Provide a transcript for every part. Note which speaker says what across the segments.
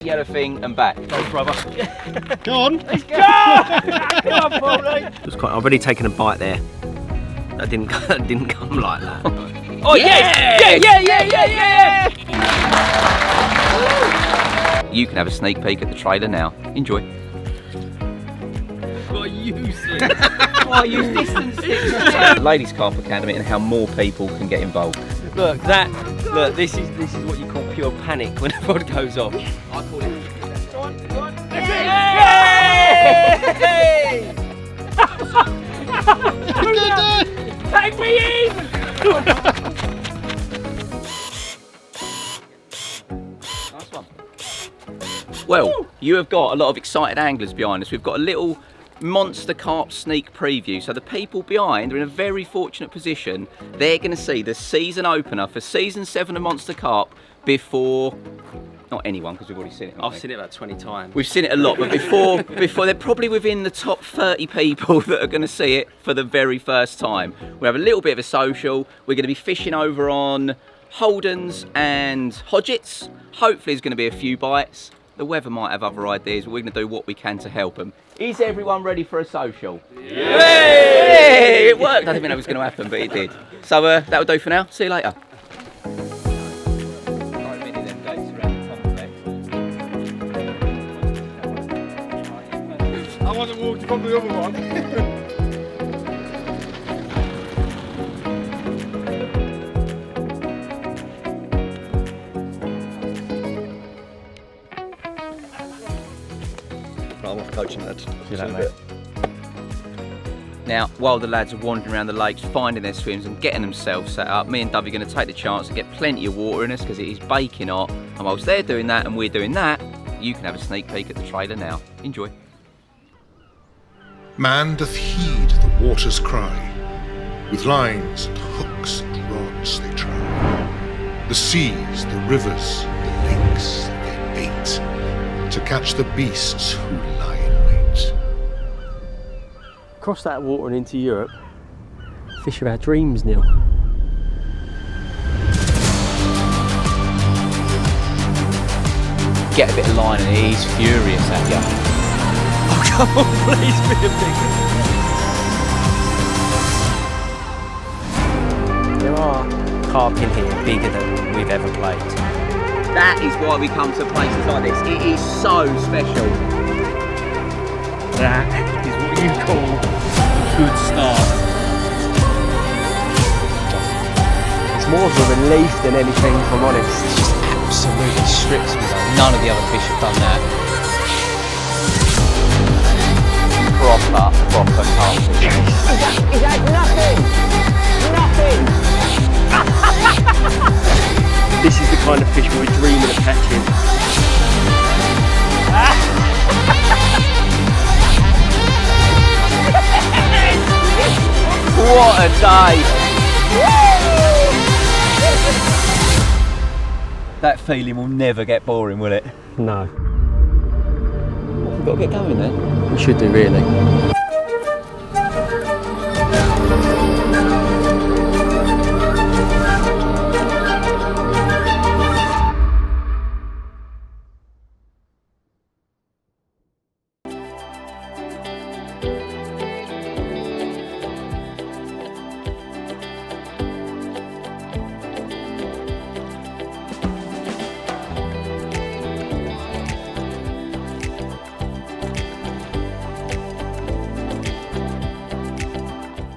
Speaker 1: Yellow thing and back.
Speaker 2: Go, brother.
Speaker 3: Go on.
Speaker 2: Let's go! Come on, Paulie.
Speaker 4: I've already taken a bite there. That didn't come like that.
Speaker 2: Oh, yes! Yeah!
Speaker 1: You can have a sneak peek at the trailer now. Enjoy.
Speaker 2: What are you saying?
Speaker 1: Why use distance sticks? Ladies Carp Academy and how more people can get involved.
Speaker 2: Look, this is what you call pure panic when a rod goes off. I call it. Go on. Yay! Take me in!
Speaker 1: Nice one. Well, you have got a lot of excited anglers behind us. We've got a little Monster Carp sneak preview. So the people behind are in a very fortunate position. They're going to see the season opener for season 7 of Monster Carp before, not anyone, because we've already seen it.
Speaker 2: I've seen it about 20 times.
Speaker 1: We've seen it a lot, but before they're probably within the top 30 people that are going to see it for the very first time. We have a little bit of a social. We're going to be fishing over on Holdens and Hodgetts. Hopefully there's going to be a few bites. The weather might have other ideas, but we're going to do what we can to help them. Is everyone ready for a social? Yeah! Hey, it worked. I didn't think that was going to happen, but it did. So that'll do for now. See you later.
Speaker 3: I want to walk from the other one.
Speaker 4: I'm off coaching, lads. See you later, mate.
Speaker 1: Now, while the lads are wandering around the lakes, finding their swims and getting themselves set up, me and Dovey are going to take the chance to get plenty of water in us because it is baking hot. And whilst they're doing that and we're doing that, you can have a sneak peek at the trailer now. Enjoy.
Speaker 5: Man doth heed the water's cry, with lines and hooks and rods they try. The seas, the rivers, the lakes, they bait, to catch the beasts who lie in wait.
Speaker 2: Cross that water and into Europe. Fish of our dreams, Neil.
Speaker 1: Get a bit of line and he's furious at you.
Speaker 2: Oh, come on, please be a big. There are carp in here bigger than we've ever played.
Speaker 1: That is why we come to places like this. It is so special.
Speaker 2: That is what you call a good start. It's more of a relief than anything, if I'm honest. It just absolutely strips me though.
Speaker 1: None of the other fish have done that. Proper carp.
Speaker 6: Is that nothing? Nothing!
Speaker 2: This is the kind of fish we're dreaming of catching.
Speaker 1: What a day! That feeling will never get boring, will it?
Speaker 2: No.
Speaker 1: We've got to get going then.
Speaker 2: We should do, really.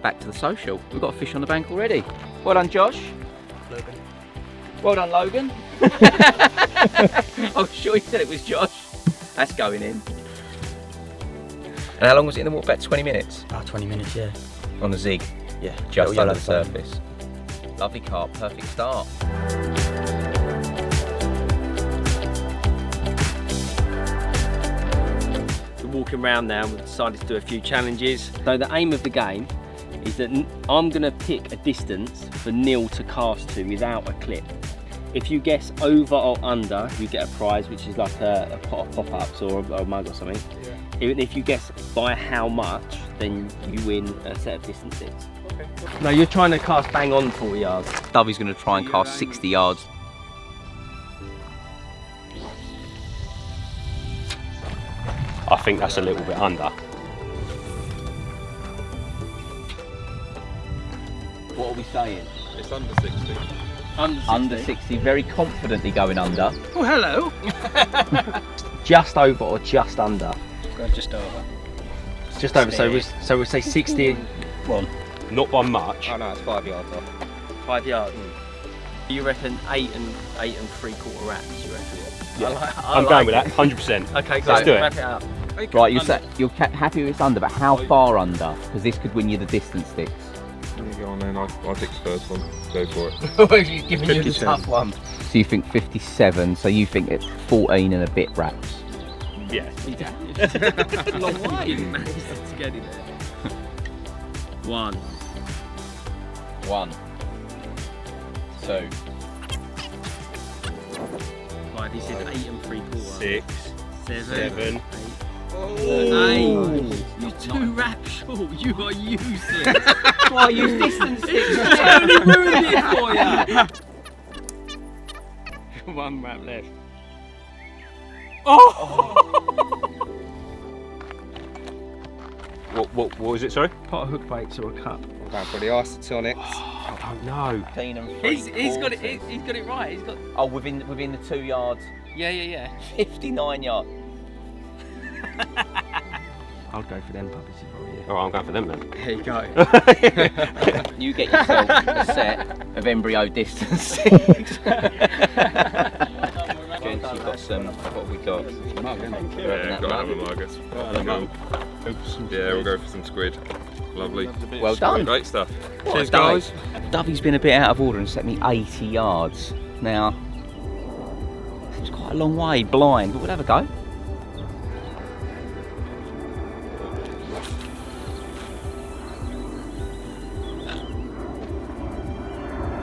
Speaker 1: Back to the social. We've got a fish on the bank already. Well done, Josh.
Speaker 4: Logan.
Speaker 1: Well done, Logan. I'm sure you said it was Josh. That's going in. And how long was it in the water? About 20 minutes?
Speaker 4: About 20 minutes, yeah.
Speaker 1: On the zig?
Speaker 4: Yeah.
Speaker 1: Just
Speaker 4: Little
Speaker 1: under the
Speaker 4: yellow
Speaker 1: surface. Lovely carp, perfect start.
Speaker 2: We're walking around now and we've decided to do a few challenges. So the aim of the game is that I'm going to pick a distance for Neil to cast to without a clip. If you guess over or under, you get a prize, which is like a pot of pop-ups or a mug or something. Yeah. Even if you guess by how much, then you win a set of distances. Okay. No, you're trying to cast bang on 40 yards.
Speaker 1: Dovey's going to try and cast 60 yards.
Speaker 7: think that's a little bit under.
Speaker 1: What are we saying?
Speaker 3: It's under 60.
Speaker 1: Under 60, very confidently going under.
Speaker 3: Oh, hello.
Speaker 2: Just over or just under?
Speaker 3: Go just over.
Speaker 2: Just over, so we'll say 60.
Speaker 7: Not by much.
Speaker 3: Oh no, it's 5 yards off.
Speaker 2: 5 yards. You reckon 8 and 3/4 wraps, you reckon?
Speaker 7: Yeah. I'm going with that, 100%.
Speaker 2: Okay,
Speaker 7: Let's
Speaker 2: guys,
Speaker 7: do it.
Speaker 2: wrap it up.
Speaker 1: Right, you're happy with it's under, but how far under? Because this could win you the distance sticks.
Speaker 3: You go on then, I'll pick the first one. Go for it.
Speaker 2: He's giving you the tough one.
Speaker 1: So you think 57, so you think it's 14 and a bit wraps.
Speaker 7: Yeah.
Speaker 2: It's a long way. To get in there. 1.
Speaker 1: 1, 2.
Speaker 2: 5, he said 8 and 3/4.
Speaker 7: 6, 7.
Speaker 2: 8. You 2 wraps short. You are useless.
Speaker 1: That's why I use distance sticks.
Speaker 2: I only ruined it for you. 1 wrap left.
Speaker 7: What was it, sorry?
Speaker 2: Pot of hook baits or a cup?
Speaker 3: I'm going for the isotonics.
Speaker 7: I don't know.
Speaker 1: 15 and
Speaker 2: He's got it.
Speaker 1: 3/4.
Speaker 2: He's got it right. He's got.
Speaker 1: Oh, within the 2 yards.
Speaker 2: Yeah.
Speaker 1: 59 yards.
Speaker 2: I'll go for them puppies if I were you.
Speaker 7: Oh, I'm going for them then.
Speaker 2: There you go.
Speaker 1: You get yourself a set of embryo distance sticks. Gents, you've got some. What have we got?
Speaker 3: Yeah, got to have a mug. Yeah, we'll go for some squid. Lovely.
Speaker 1: Well done.
Speaker 3: Great stuff.
Speaker 1: Well
Speaker 3: Cheers,
Speaker 1: done.
Speaker 3: guys.
Speaker 1: Dovey's been a bit out of order and set me 80 yards. Now, it's quite a long way blind, but we'll have a go.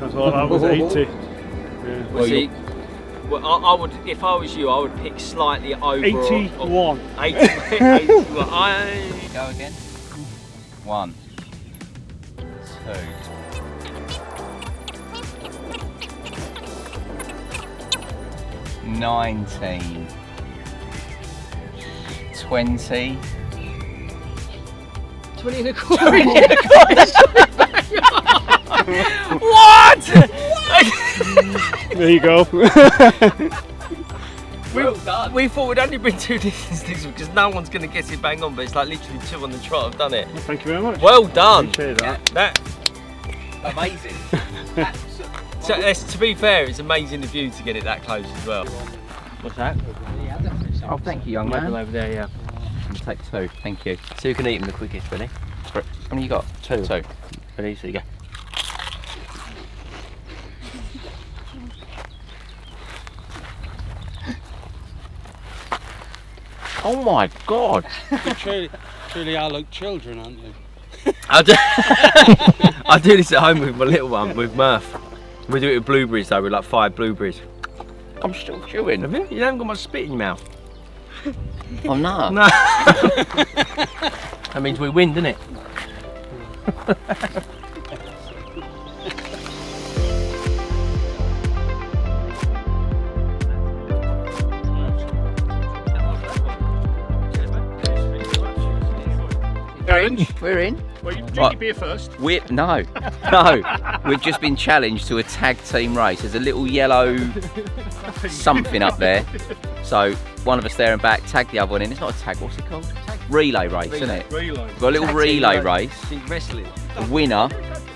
Speaker 3: I thought that was 80.
Speaker 2: Well, see, I would, if I was you, I would pick slightly over.
Speaker 3: 81.
Speaker 2: 81.
Speaker 1: Go again. 1, 2. 19. 20.
Speaker 2: 20 and a quarter.
Speaker 1: What?
Speaker 3: There you go.
Speaker 2: We thought we'd only bring 2 distance sticks because no one's going to guess it bang on, but it's like literally 2 on the trot. I've done it.
Speaker 3: Well, thank you very much.
Speaker 2: Well done.
Speaker 3: Appreciate that.
Speaker 2: That.
Speaker 1: Amazing.
Speaker 2: So, to be fair, it's amazing of you to get it that close as well. What's that?
Speaker 1: Oh, thank you, young
Speaker 2: Level
Speaker 1: man.
Speaker 2: over there, yeah.
Speaker 1: I'll take 2, thank you.
Speaker 2: So you can eat them the quickest, really.
Speaker 1: How many you got?
Speaker 2: 2.
Speaker 1: 2.
Speaker 2: Ready? So you go.
Speaker 1: Oh my God.
Speaker 8: You truly are like children, aren't you?
Speaker 2: I do this at home with my little one, with Murph. We do it with blueberries though, with like 5 blueberries.
Speaker 1: I'm still chewing.
Speaker 2: Have you? You haven't got much spit in your mouth.
Speaker 1: Oh no.
Speaker 2: No. That means we win, doesn't it?
Speaker 1: We're in.
Speaker 3: Well, you drink
Speaker 1: Right.
Speaker 3: your beer first.
Speaker 1: No. We've just been challenged to a tag team race. There's a little yellow something up there. So one of us there and back, tag the other one in. It's not a tag, what's it called? Relay race, isn't it?
Speaker 3: Relay.
Speaker 1: We've got a little relay race.
Speaker 2: Wrestling.
Speaker 1: The winner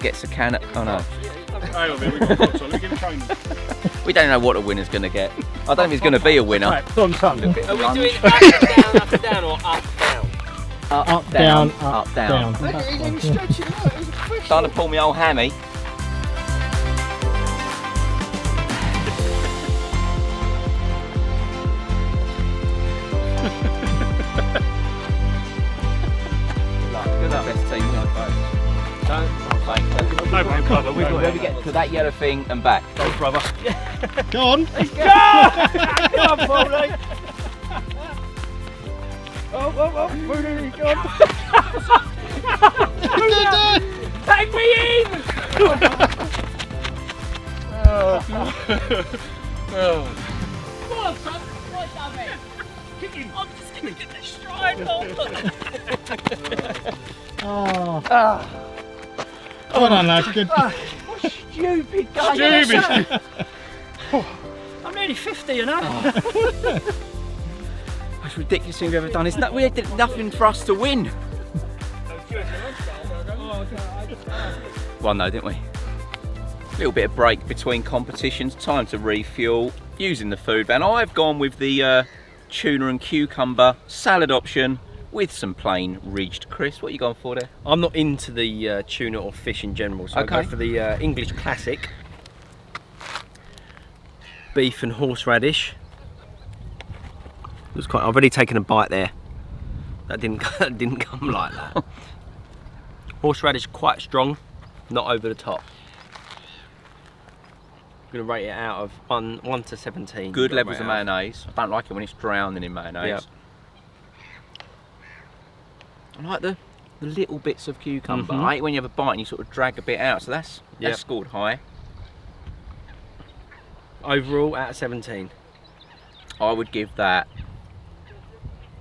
Speaker 1: gets a can of, oh no.
Speaker 3: Hang on, we've got lots on. Let me get training.
Speaker 1: We don't know what the winner's going to get. I don't know if he's going to be a winner.
Speaker 3: Right, done.
Speaker 2: Are we doing up and down or up, down?
Speaker 1: Up, down, up, down. Starting to pull me old hammy. Good luck, best team.
Speaker 3: No problem, brother.
Speaker 1: Where we get to that yellow thing and back.
Speaker 3: Go, brother. Go on.
Speaker 1: Let's go! Come on, Paulie. Oh, Paulie, go on. Tag me in!
Speaker 2: I'm just gonna get this stride on.
Speaker 5: Well done, lads. Good.
Speaker 1: Stupid guy.
Speaker 5: Stupid.
Speaker 2: I'm nearly 50, you know.
Speaker 1: Most ridiculous thing we've ever done. We did nothing for us to win. Won though, didn't we? Little bit of break between competitions. Time to refuel. Using the food van. I've gone with the tuna and cucumber salad option with some plain ridged crisps. What are you going for there?
Speaker 2: I'm not into the tuna or fish in general, so I go for the English classic. Beef and horseradish. Looks quite. I've already taken a bite there. That didn't come like that. Horseradish quite strong, not over the top. I'm gonna rate it out of 1 to 17.
Speaker 1: Good levels of mayonnaise. I don't like it when it's drowning in mayonnaise.
Speaker 2: Yep.
Speaker 1: I like the little bits of cucumber. I hate when you have a bite and you sort of drag a bit out. So that's scored high.
Speaker 2: Overall, out of 17.
Speaker 1: I would give that.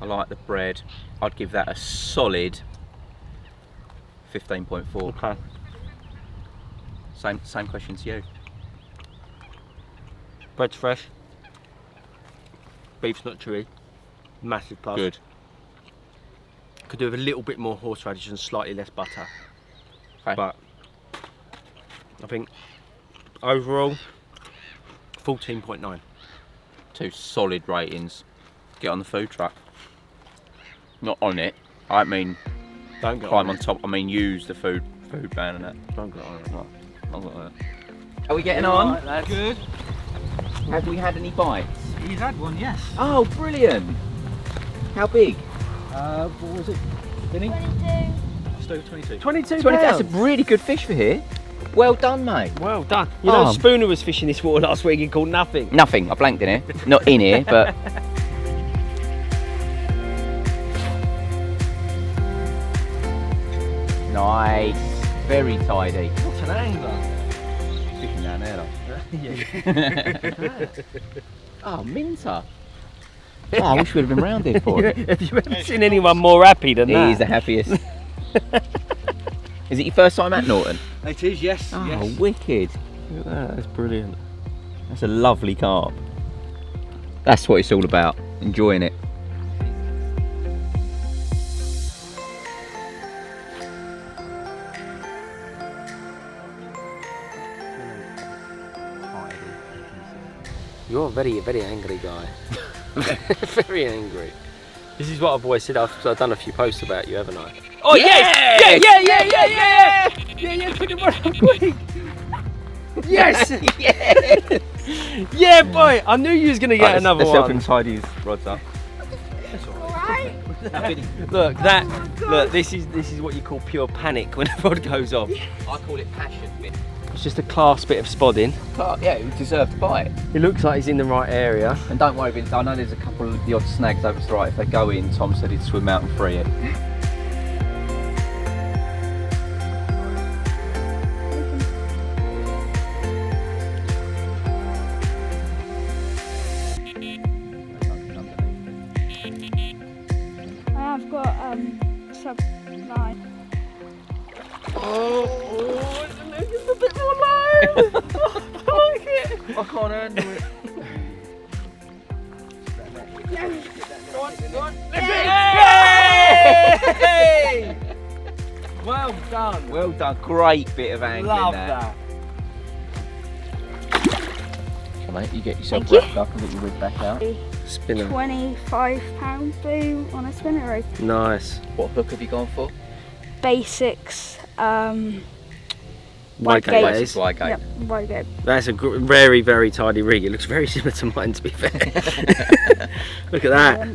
Speaker 1: I like the bread. I'd give that a solid 15.4.
Speaker 2: Okay.
Speaker 1: Same question to you.
Speaker 2: Bread's fresh. Beef's not chewy. Massive plus.
Speaker 1: Good.
Speaker 2: Could do with a little bit more horseradish and slightly less butter.
Speaker 1: Okay.
Speaker 2: But I think overall 14.9.
Speaker 1: 2 solid ratings. Get on the food truck. Not on it. I mean
Speaker 2: Don't get
Speaker 1: climb on top. I mean use the food van and that.
Speaker 2: Don't get on it.
Speaker 1: I've got that. Are we getting on?
Speaker 8: Good.
Speaker 1: Have we had any bites?
Speaker 8: He's had one, yes.
Speaker 1: Oh, brilliant. How big?
Speaker 8: What was it? Vinny?
Speaker 2: 22.
Speaker 1: 20. That's a really good fish for here. Well done, mate.
Speaker 2: Well done. You know, Spooner was fishing this water last week and called nothing.
Speaker 1: Nothing. I blanked in here. Not in here, but. Nice. Very tidy.
Speaker 2: What's an angler?
Speaker 1: Fishing down there, though. Oh, Minter. Oh, I wish we'd have been round here for it.
Speaker 2: Have you ever seen anyone more happy than that?
Speaker 1: He's the happiest. Is it your first time at Norton?
Speaker 8: It is, yes.
Speaker 1: Oh,
Speaker 8: yes.
Speaker 1: wicked.
Speaker 2: Look at that, that's brilliant.
Speaker 1: That's a lovely carp. That's what it's all about. Enjoying it.
Speaker 2: You're a very, very angry guy. Very angry. This is what I've always said. I've done a few posts about you, haven't I? Oh yes! Yeah! Put it on quick. Yes!
Speaker 1: Yeah!
Speaker 2: Yeah, boy! I knew you was gonna get another
Speaker 1: let's help
Speaker 2: one.
Speaker 1: him tidy his rods up.
Speaker 2: Look, this is what you call pure panic when a rod goes off.
Speaker 1: I call it passion.
Speaker 2: It's just a class bit of spodding.
Speaker 1: Yeah, we deserve to buy it.
Speaker 2: It looks like he's in the right area.
Speaker 1: And don't worry, I know there's a couple of the odd snags over to the right. If they go in, Tom said he'd swim out and free it.
Speaker 9: I've got sub 9.
Speaker 1: Oh, it's a bit more low. I like it. I can't handle it.
Speaker 2: Go on. Yay! Well done.
Speaker 1: Well done. Great bit of angling
Speaker 2: Love
Speaker 1: there.
Speaker 2: that.
Speaker 1: Come on, mate, you get yourself
Speaker 9: Thank you.
Speaker 1: wrapped up and get your rig back out.
Speaker 2: Spinner.
Speaker 9: £25 boom on a spinner rope.
Speaker 2: Nice.
Speaker 1: What hook have you gone for?
Speaker 9: Basics.
Speaker 2: Wide
Speaker 9: gate.
Speaker 2: gaze.
Speaker 1: Wide gate.
Speaker 9: Yep, wide gate.
Speaker 2: That's a very, very tidy rig. It looks very similar to mine, to be fair. Look at that.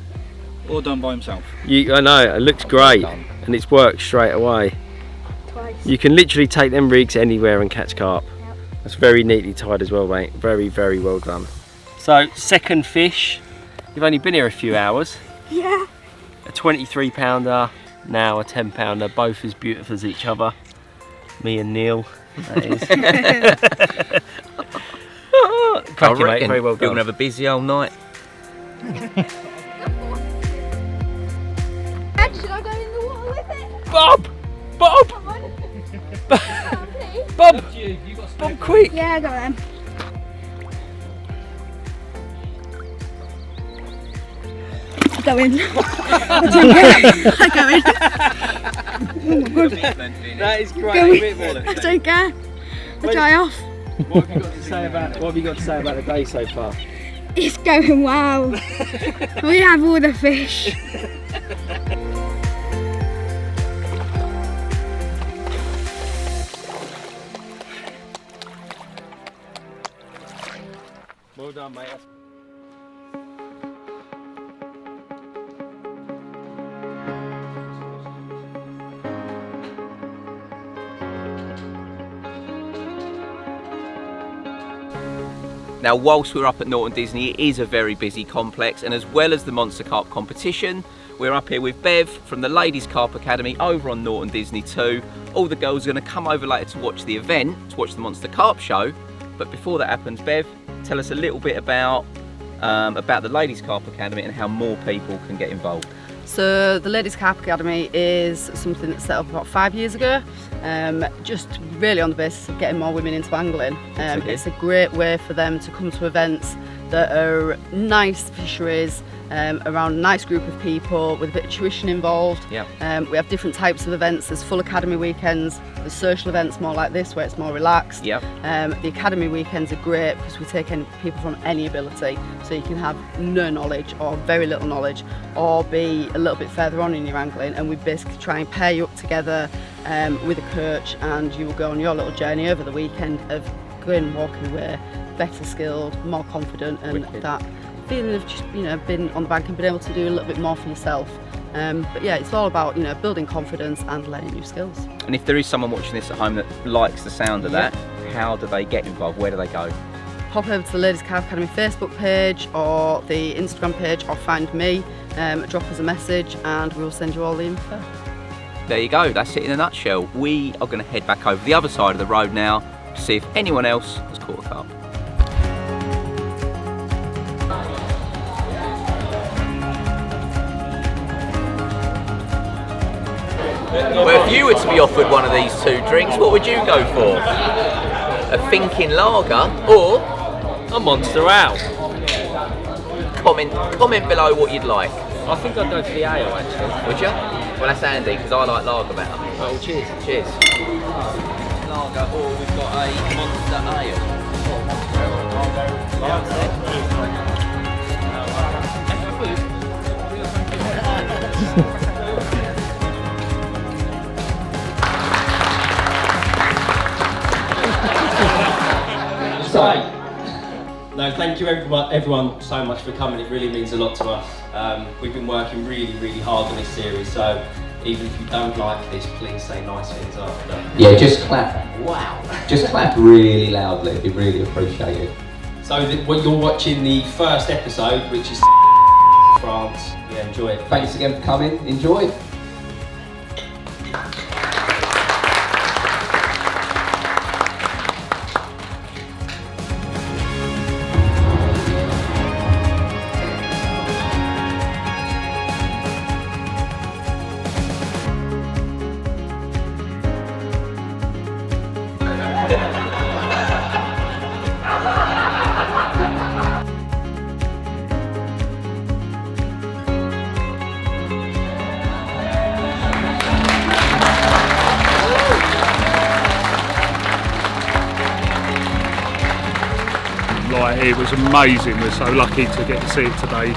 Speaker 8: All done by himself.
Speaker 2: I know, it looks great.
Speaker 1: done.
Speaker 2: And it's worked straight away.
Speaker 9: Twice.
Speaker 2: You can literally take them rigs anywhere and catch carp.
Speaker 9: Yep.
Speaker 2: That's very neatly tied as well, mate. Very, very well done. So, second fish. You've only been here a few hours.
Speaker 9: Yeah.
Speaker 2: A 23 pounder, now a 10 pounder, both as beautiful as each other. Me and Neil, that is. Cracking, mate, very well
Speaker 1: You're
Speaker 2: done.
Speaker 1: gonna have a busy old night.
Speaker 7: Bob! Bob! Bob! Bob, quick!
Speaker 9: Yeah, go then. Go in. I go in.
Speaker 2: That is great.
Speaker 9: Go
Speaker 2: A
Speaker 9: in.
Speaker 2: bit more.
Speaker 9: I don't care. I dry off.
Speaker 2: What have you got to say about the day so far?
Speaker 9: It's going well. We have all the fish.
Speaker 2: Well done, mate.
Speaker 1: Now, whilst we're up at Norton Disney, it is a very busy complex, and as well as the Monster Carp competition, we're up here with Bev from the Ladies Carp Academy over on Norton Disney too. All the girls are going to come over later to watch the event, to watch the Monster Carp show. But before that happens, Bev, tell us a little bit about the Ladies Carp Academy and how more people can get involved.
Speaker 10: So the Ladies Carp Academy is something that's set up about 5 years ago, just really on the basis of getting more women into angling. It's a great way for them to come to events that are nice fisheries, around a nice group of people with a bit of tuition involved.
Speaker 1: Yep.
Speaker 10: We have different types of events. There's full academy weekends, there's social events more like this where it's more relaxed.
Speaker 1: Yep.
Speaker 10: The academy weekends are great because we take in people from any ability, so you can have no knowledge or very little knowledge or be a little bit further on in your angling, and we basically try and pair you up together with a coach, and you will go on your little journey over the weekend of going walking away better skilled, more confident, and
Speaker 1: Wicked.
Speaker 10: that feeling of just been on the bank and been able to do a little bit more for yourself. But yeah, it's all about building confidence and learning new skills.
Speaker 1: And if there is someone watching this at home that likes the sound of that, how do they get involved? Where do they go?
Speaker 10: Pop over to the Ladies Carp Academy Facebook page or the Instagram page, or find me, drop us a message and we will send you all the info.
Speaker 1: There you go, that's it in a nutshell. We are going to head back over the other side of the road now to see if anyone else has caught a carp. Well, if you were to be offered one of these two drinks, what would you go for? A thinking lager or
Speaker 2: A Monster Ale.
Speaker 1: comment below what you'd like.
Speaker 2: I think I'd go for the ale actually.
Speaker 1: Would you? Well, that's handy because I like lager better.
Speaker 2: Oh, cheers.
Speaker 1: Cheers. Lager, or we've got a Monster Ale.
Speaker 2: No, thank you everyone so much for coming. It really means a lot to us. We've been working really hard on this series, so even if you don't like this, please say nice things after.
Speaker 1: Yeah, just clap. Wow. Just clap really loudly. It'd be really appreciated.
Speaker 2: So you're watching the first episode, which is France. Yeah, enjoy it.
Speaker 1: Thanks again for coming. Enjoy.
Speaker 11: It was amazing. We're so lucky to get to see it today.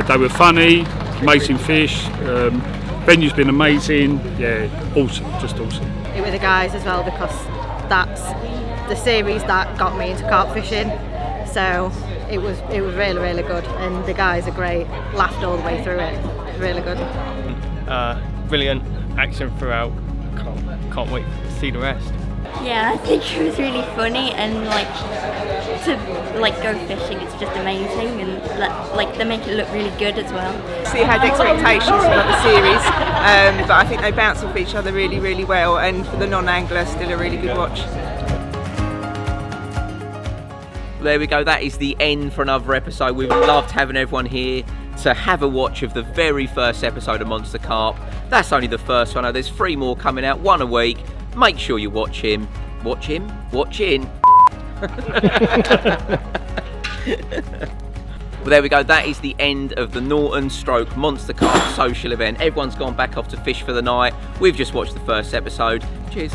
Speaker 11: They were funny, amazing fish. Venue's been amazing. Yeah, awesome, just awesome.
Speaker 12: It were the guys as well, because that's the series that got me into carp fishing. So it was really good, and the guys are great. Laughed all the way through it. Really good.
Speaker 13: Brilliant action throughout. Can't wait to see the rest.
Speaker 14: Yeah, I think it was really funny, and to go fishing, it's just amazing, and they make it look really good as well.
Speaker 15: So you had expectations about the series, but I think they bounce off each other really well, and for the non-angler, still a really good watch.
Speaker 1: There we go, that is the end for another episode. We've loved having everyone here to have a watch of the very first episode of Monster Carp. That's only the first one. There's 3 more coming out, 1 a week. Make sure you watch him. Watch him? Watch in. Well, there we go. That is the end of the Norton / Monster Carp social event. Everyone's gone back off to fish for the night. We've just watched the first episode. Cheers.